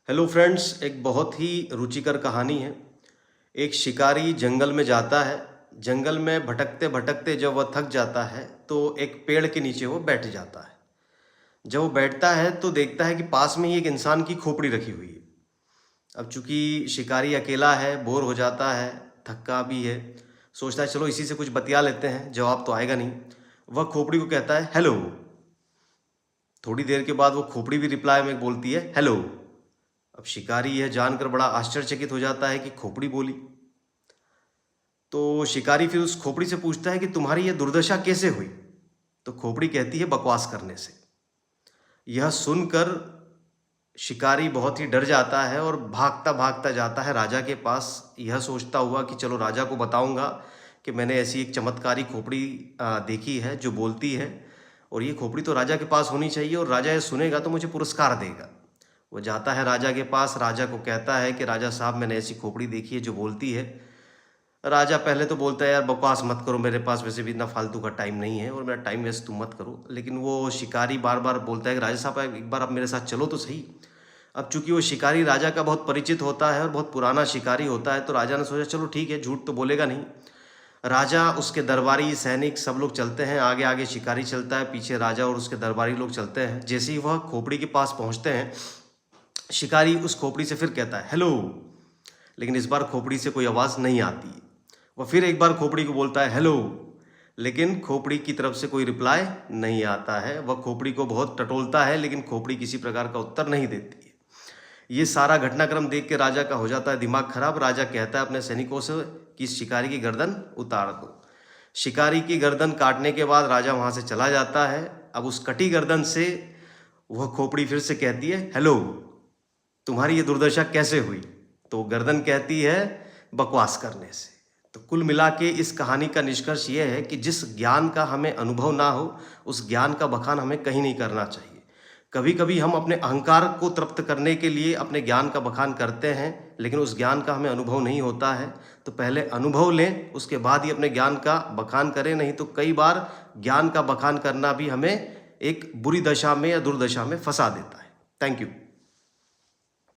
Hello friends, एक बहुत ही रुचिकर कहानी है। एक शिकारी जंगल में जाता है। जंगल में भटकते भटकते जब वह थक जाता है तो एक पेड़ के नीचे वो बैठ जाता है। जब वो बैठता है तो देखता है कि पास में ही एक इंसान की खोपड़ी रखी हुई है। अब चूंकि शिकारी अकेला है, बोर हो जाता है, थका भी है, सोचता है चलो इसी से कुछ बतिया लेते हैं, जवाब तो आएगा नहीं। वह खोपड़ी को कहता है हेलो। थोड़ी देर के बाद वो खोपड़ी भी रिप्लाई में बोलती है हेलो। अब शिकारी यह जानकर बड़ा आश्चर्यचकित हो जाता है कि खोपड़ी बोली। तो शिकारी फिर उस खोपड़ी से पूछता है कि तुम्हारी यह दुर्दशा कैसे हुई। तो खोपड़ी कहती है बकवास करने से। यह सुनकर शिकारी बहुत ही डर जाता है और भागता भागता जाता है राजा के पास, यह सोचता हुआ कि चलो राजा को बताऊंगा कि मैंने ऐसी एक चमत्कारी खोपड़ी देखी है जो बोलती है, और ये खोपड़ी तो राजा के पास होनी चाहिए और राजा ये सुनेगा तो मुझे पुरस्कार देगा। वो जाता है राजा के पास, राजा को कहता है कि राजा साहब मैंने ऐसी खोपड़ी देखी है जो बोलती है। राजा पहले तो बोलता है यार बकवास मत करो, मेरे पास वैसे भी इतना फालतू का टाइम नहीं है और मेरा टाइम वेस्ट तुम मत करो। लेकिन वो शिकारी बार बार बोलता है कि राजा साहब एक बार आप मेरे साथ चलो तो सही। अब चूंकि वो शिकारी राजा का बहुत परिचित होता है और बहुत पुराना शिकारी होता है तो राजा ने सोचा चलो ठीक है, झूठ तो बोलेगा नहीं। राजा, उसके दरबारी, सैनिक सब लोग चलते हैं, आगे आगे शिकारी चलता है, पीछे राजा और उसके दरबारी लोग चलते हैं। जैसे ही वह खोपड़ी के पास पहुंचते हैं, शिकारी उस खोपड़ी से फिर कहता है हेलो। लेकिन इस बार खोपड़ी से कोई आवाज़ नहीं आती। वह फिर एक बार खोपड़ी को बोलता है हेलो, लेकिन खोपड़ी की तरफ से कोई रिप्लाई नहीं आता है। वह खोपड़ी को बहुत टटोलता है लेकिन खोपड़ी किसी प्रकार का उत्तर नहीं देती है। ये सारा घटनाक्रम देख के राजा का हो जाता है दिमाग खराब। राजा कहता है अपने सैनिकों से कि इस शिकारी की गर्दन उतार दो। शिकारी की गर्दन काटने के बाद राजा वहां से चला जाता है। अब उस कटी गर्दन से वह खोपड़ी फिर से कहती है हेलो, तुम्हारी ये दुर्दशा कैसे हुई। तो गर्दन कहती है बकवास करने से। तो कुल मिला के इस कहानी का निष्कर्ष ये है कि जिस ज्ञान का हमें अनुभव ना हो उस ज्ञान का बखान हमें कहीं नहीं करना चाहिए। कभी कभी हम अपने अहंकार को तृप्त करने के लिए अपने ज्ञान का बखान करते हैं, लेकिन उस ज्ञान का हमें अनुभव नहीं होता है। तो पहले अनुभव लें, उसके बाद ही अपने ज्ञान का बखान करें। नहीं तो कई बार ज्ञान का बखान करना भी हमें एक बुरी दशा में या दुर्दशा में फंसा देता है। Thank you.